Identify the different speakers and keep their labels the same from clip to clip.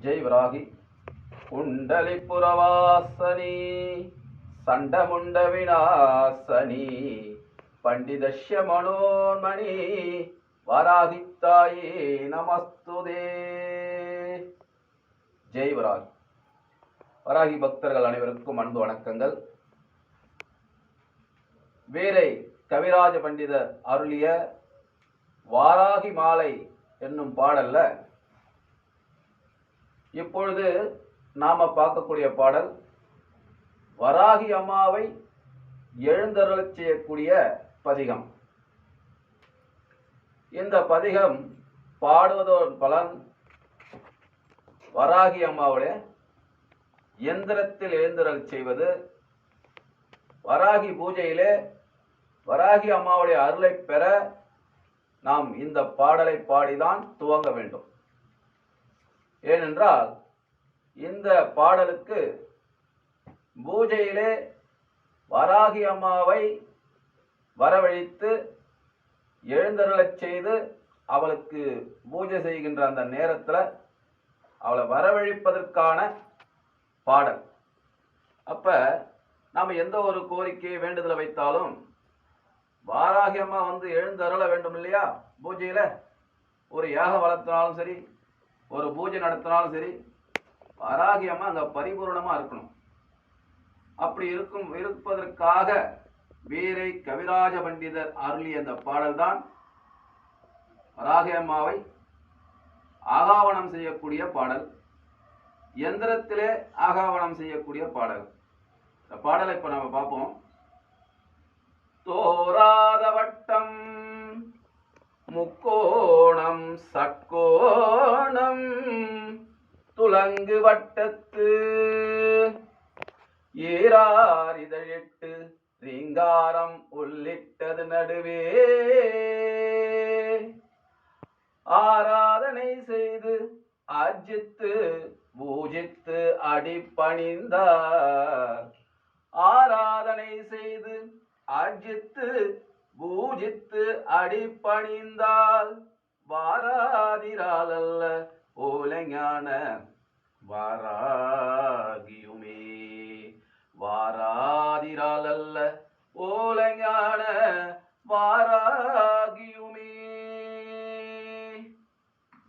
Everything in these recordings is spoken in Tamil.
Speaker 1: ஜெய் வராகி. குண்டலி புரவாசனி சண்டமுண்ட விநாசனி பண்டிதஷ்ய மனோன்மணி வராகித்தாயே நமஸ்துதே. ஜெய் வராகி. வராகி பக்தர்கள் அனைவருக்கும் அன்பு வணக்கங்கள். வீரை கவிராஜ பண்டிதர் அருளிய வாராகி மாலை என்னும் பாடல்ல இப்பொழுது நாம பார்க்கக்கூடிய பாடல் வராகி அம்மாவை எழுந்தருளச் செய்யக்கூடிய பதிகம். இந்த பதிகம் பாடுவதோர் பலன் வராகி அம்மாவுடைய எந்திரத்தில் எழுந்தருளச் செய்வது, வராகி பூஜையிலே வராகி அம்மாவுடைய அருளை பெற நாம் இந்த பாடலை பாடிதான் துவங்க வேண்டும். ஏனென்றால் இந்த பாடலுக்கு பூஜையிலே வராகி அம்மாவை வரவழைத்து எழுந்தருளச் செய்து அவளுக்கு பூஜை செய்கின்ற அந்த நேரத்தில் அவளை வரவழைப்பதற்கான பாடல். அப்ப நாம் எந்த ஒரு கோரிக்கை வேண்டுதலை வைத்தாலும் வாராகி அம்மா வந்து எழுந்தருள வேண்டும் இல்லையா? பூஜையில ஒரு யாகம் வளர்த்தினாலும் சரி, ஒரு பூஜை நடத்தினாலும் சரி, வராகி அம்மா அங்க பரிபூர்ணமா இருக்கணும். அப்படி இருப்பதற்காக வீரை கவிராஜ பண்டிதர் அருளிய அந்த பாடல்தான் வராகி அம்மாவை ஆகாவனம் செய்யக்கூடிய பாடல், எந்திரத்திலே ஆகாவனம் செய்யக்கூடிய பாடல். இந்த பாடலை இப்ப நாம பார்ப்போம். தோராத வட்டம் முக்கோணம் சட்கோணம் துலங்கு வட்டத்து ஏறார் இதழிட்டு ரீங்காரம் உள்ளிட்டது நடுவே ஆராதனை செய்து அர்ஜித்து பூஜித்து அடிபணிந்தார். ஆராதனை செய்து அர்ஜித்து பூஜித்து அடிபணிந்தால் வாராதிரால் அல்ல ஓலைஞான வாராகியுமே. வாராதிரால் அல்ல ஓலைஞான வாராகியுமே.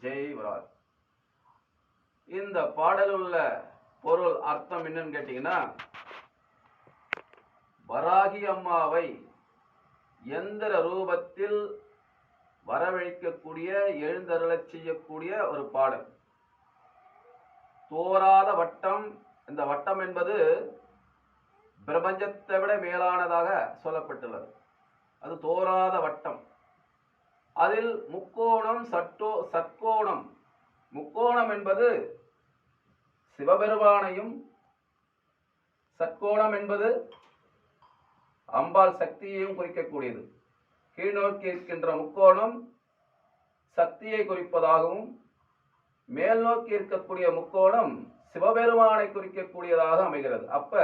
Speaker 1: ஜெய் வராகி. இந்த பாடல் உள்ள பொருள் அர்த்தம் என்னன்னு கேட்டீங்கன்னா, வராகி அம்மாவை எந்திர ரூபத்தில் வரவழைக்கக்கூடிய எழுந்தருளச் செய்யக்கூடிய ஒரு பாடல். தோராத வட்டம். இந்த வட்டம் என்பது பிரபஞ்சத்தை விட மேலானதாக சொல்லப்பட்டுள்ளது. அது தோராத வட்டம். அதில் முக்கோணம் சட்கோணம். முக்கோணம் என்பது சிவபெருமானையும், சட்கோணம் என்பது அம்பாள் சக்தியையும் குறிக்கக்கூடியது. கீழ்நோக்கி இருக்கின்ற முக்கோணம் சக்தியை குறிப்பதாகவும், மேல் நோக்கி இருக்கக்கூடிய முக்கோணம் சிவபெருமானை குறிக்கக்கூடியதாக அமைகிறது. அப்ப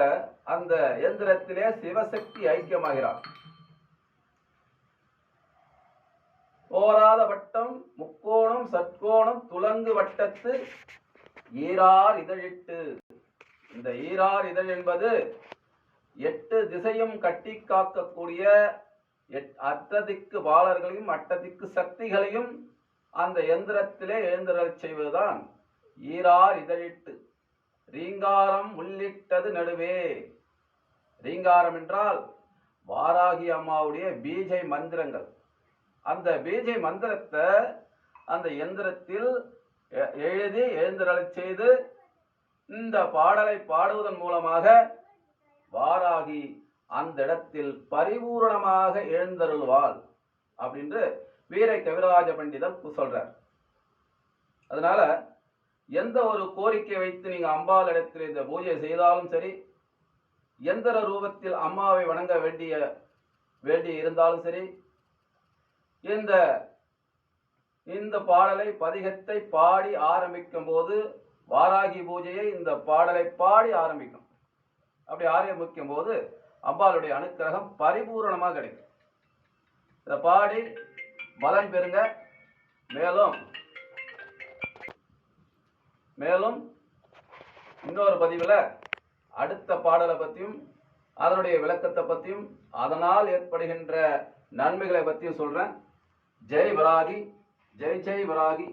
Speaker 1: அந்த எந்திரத்திலே சிவசக்தி ஐக்கியமாகிறார். ஓராத வட்டம் முக்கோணம் சட்கோணம் துலங்கு வட்டத்து ஈரார் இதழிட்டு. இந்த ஈரார் இதழ் என்பது 8 திசையும் கட்டி காக்கக்கூடிய அட்டதிக்கு பாலர்களையும் அட்டதிக்கு சக்திகளையும் அந்த எந்திரத்திலே எழுந்தருளச் செய்வதுதான் ஈரார் இதழிட்டு. ரீங்காரம் உள்ளிட்டது நடுவே. ரீங்காரம் என்றால் வாராகி அம்மாவுடைய பீஜை மந்திரங்கள். அந்த பீஜை மந்திரத்தை அந்த எந்திரத்தில் எழுதி எழுந்தருளச் செய்து இந்த பாடலை பாடுவதன் மூலமாக வாராகி அந்த இடத்தில் பரிபூரணமாக எழுந்தருள்வாள் அப்படின்னு வீரை கவிராஜ பண்டிதர் சொல்றார். அதனால எந்த ஒரு கோரிக்கை வைத்து நீங்க அம்பாள் இடத்தில் இந்த பூஜை செய்தாலும் சரி, எந்திர ரூபத்தில் அம்மாவை வணங்க வேண்டி இருந்தாலும் சரி, இந்த பாடலை பதிகத்தை பாடி ஆரம்பிக்கும் போது வாராகி பூஜையை இந்த பாடலை பாடி ஆரம்பிக்கும். அப்படி ஆரம்பிக்கும் போது அம்பாளுடைய அனுக்கிரகம் பரிபூரணமாக கிடைக்கும். இதை பாடி பலன் பெறுங்க. மேலும் மேலும் இன்னொரு பதிவில் அடுத்த பாடலை பற்றியும் அதனுடைய விளக்கத்தை பற்றியும் அதனால் ஏற்படுகின்ற நன்மைகளை பற்றியும் சொல்கிறேன். ஜெய் வராகி, ஜெய் ஜெய் வராகி.